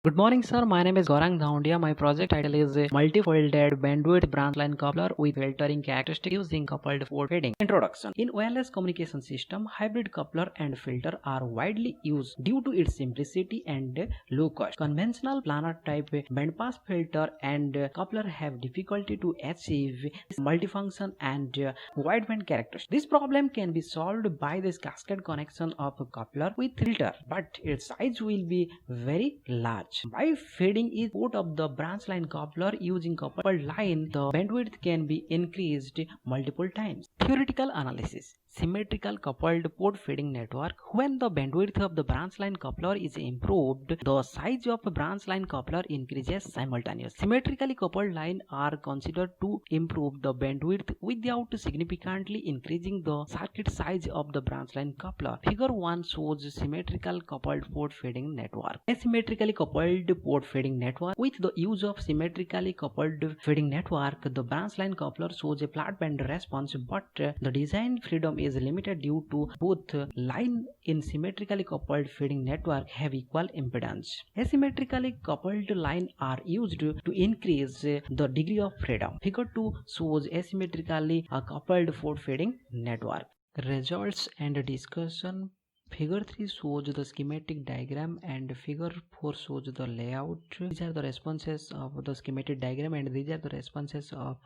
Good morning, sir. My name is Gaurang Dhaundia. My project title is a multi-folded bandwidth branch line coupler with filtering characteristic using coupled port fading. Introduction. In wireless communication system, hybrid coupler and filter are widely used due to its simplicity and low cost. Conventional planar type bandpass filter and coupler have difficulty to achieve multifunction and wideband characteristics. This problem can be solved by this cascade connection of a coupler with filter, but its size will be very large. By feeding each port of the branch line coupler using coupled line, the bandwidth can be increased multiple times. Theoretical analysis. Symmetrical coupled port feeding network. When the bandwidth of the branch line coupler is improved, the size of a branch line coupler increases simultaneously. Symmetrically coupled lines are considered to improve the bandwidth without significantly increasing the circuit size of the branch line coupler. Figure 1 shows symmetrical coupled port feeding network. Asymmetrically coupled port feeding network. With the use of symmetrically coupled feeding network, the branch line coupler shows a flat band response, but the design freedom is limited due to both line in symmetrically coupled feeding network have equal impedance. Asymmetrically coupled lines are used to increase the degree of freedom. Figure 2 shows asymmetrically coupled port feeding network. Results and discussion. Figure 3 shows the schematic diagram and figure 4 shows the layout. These are the responses of the schematic diagram and these are the responses of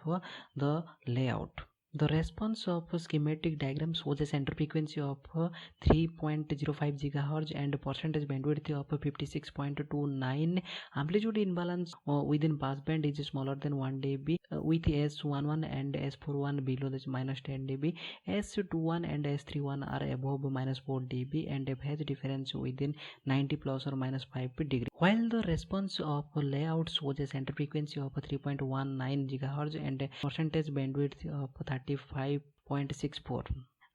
the layout. The response of a schematic diagram shows a center frequency of 3.05 GHz and percentage bandwidth of 56.29. Amplitude imbalance within passband is smaller than 1 dB with S11 and S41 below the -10 dB. S21 and S31 are above -4 dB and a phase difference within 90 plus or minus 5 degree. While the response of layout shows a center frequency of 3.19 GHz and a percentage bandwidth of 35.64.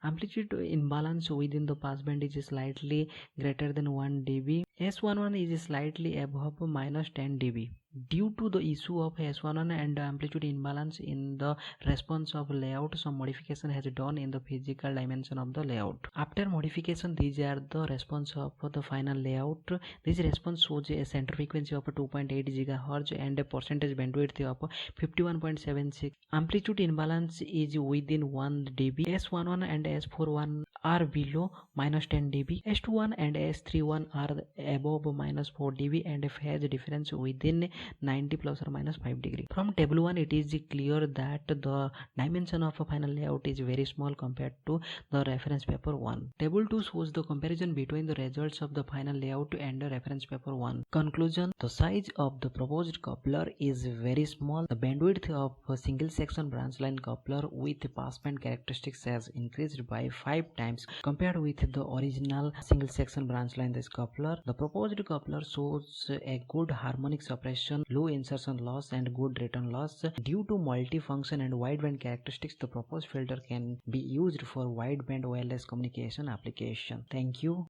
Amplitude imbalance within the passband is slightly greater than 1 dB. S11 is slightly above -10 dB. Due to the issue of S11 and amplitude imbalance in the response of layout, some modification has done in the physical dimension of the layout. After modification, these are the response of the final layout. This response shows a center frequency of 2.8 GHz and a percentage bandwidth of 51.76. Amplitude imbalance is within 1 dB. S11 and S41 are below -10 dB. S21 and S31 are above -4 dB and a phase difference within 90 plus or minus 5 degree. From table 1 it is clear that the dimension of a final layout is very small compared to the reference paper 1. Table 2 shows the comparison between the results of the final layout and the reference paper 1. Conclusion. The size of the proposed coupler is very small. The bandwidth of a single section branch line coupler with passband characteristics has increased by 5 times compared with the original single section branch line coupler. The proposed coupler shows a good harmonic suppression, low insertion loss and good return loss. Due to multifunction and wideband characteristics, the proposed filter can be used for wideband wireless communication application. Thank you.